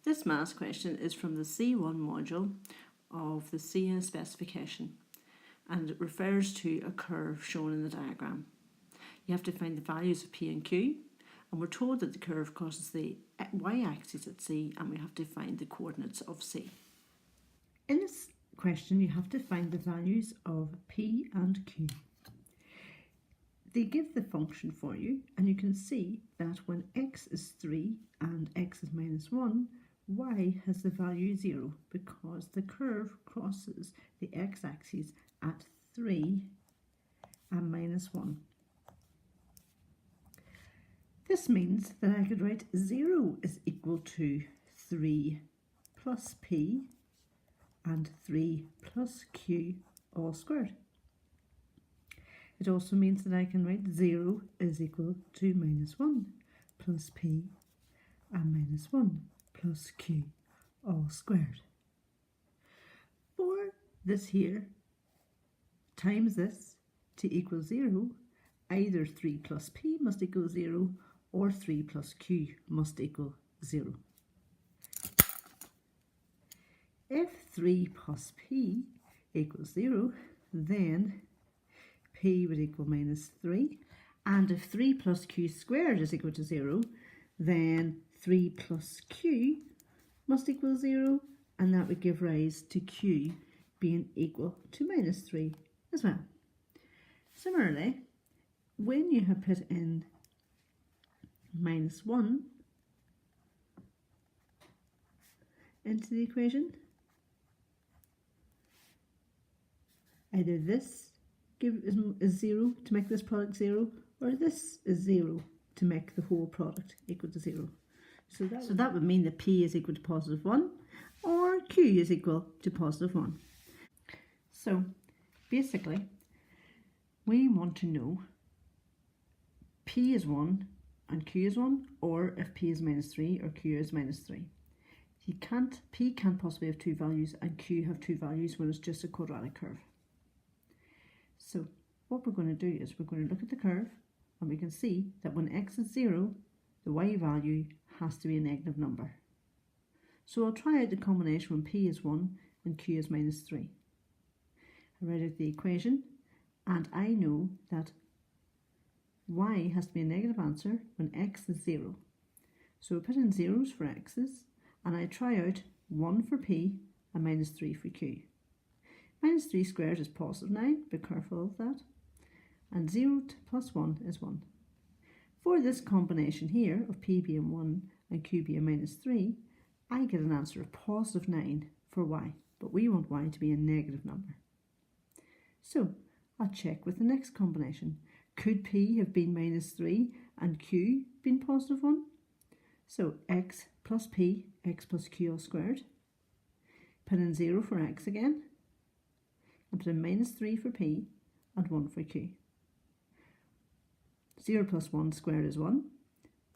This maths question is from the C1 module of the CCEA specification, and it refers to a curve shown in the diagram. You have to find the values of P and Q, and we're told that the curve crosses the y-axis at C, and we have to find the coordinates of C. In this question, you have to find the values of P and Q. They give the function for you, and you can see that when x is 3 and x is minus 1, y has the value 0 because the curve crosses the x-axis at 3 and minus 1. This means that I could write 0 is equal to 3 plus p and 3 plus q all squared. It also means that I can write 0 is equal to minus 1 plus p and minus 1 plus q all squared. For this here times this to equal 0, either 3 plus p must equal 0 or 3 plus q must equal 0. If 3 plus p equals 0, then p would equal minus 3. And if 3 plus q squared is equal to 0, then 3 plus q must equal 0, and that would give rise to q being equal to minus 3 as well. Similarly, when you have put in minus 1 into the equation, either this is 0 to make this product 0, or this is 0 to make the whole product equal to 0. So that would mean that p is equal to positive 1, or q is equal to positive 1. So basically, we want to know p is 1 and q is 1, or if p is minus 3 or q is minus 3. P can't possibly have two values and q have two values when it's just a quadratic curve. So what we're going to do is we're going to look at the curve, and we can see that when x is 0, the y value has to be a negative number. So I'll try out the combination when p is 1 and q is minus 3. I write out the equation, and I know that y has to be a negative answer when x is 0. So I put in zeros for x's, and I try out 1 for p and minus 3 for q. Minus 3 squared is positive 9, be careful of that. And 0 plus 1 is 1. For this combination here of p being 1 and q being minus 3, I get an answer of positive 9 for y, but we want y to be a negative number. So I'll check with the next combination. Could p have been minus 3 and q been positive 1? So x plus p, x plus q all squared. Put in 0 for x again, and put in minus 3 for p and 1 for q. 0 plus 1 squared is 1.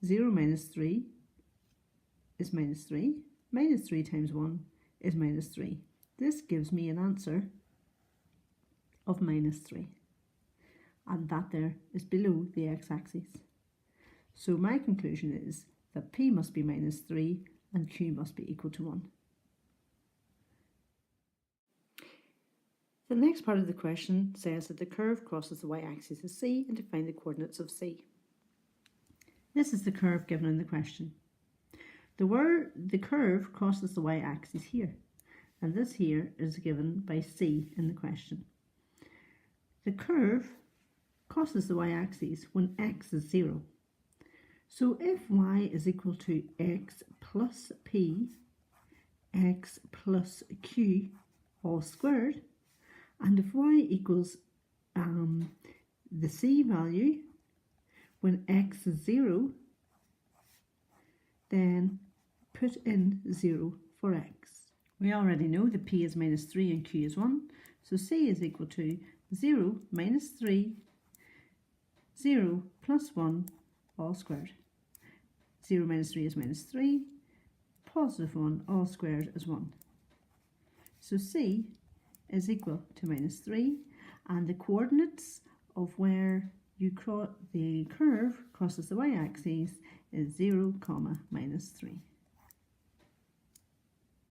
0 minus 3 is minus 3. Minus 3 times 1 is minus 3. This gives me an answer of minus 3. And that there is below the x-axis. So my conclusion is that p must be minus 3 and q must be equal to 1. The next part of the question says that the curve crosses the y-axis of C and to find the coordinates of C. This is the curve given in the question. The curve crosses the y-axis here, and this here is given by C in the question. The curve crosses the y-axis when x is 0. So if y is equal to x plus p, x plus q all squared, and if y equals the c value when x is 0, then put in 0 for x. We already know that p is minus 3 and q is 1, so c is equal to 0 minus 3, 0 plus 1 all squared. 0 minus 3 is minus 3, positive 1 all squared is 1. So c is equal to minus 3, and the coordinates of where the curve crosses the y-axis is 0, minus 3.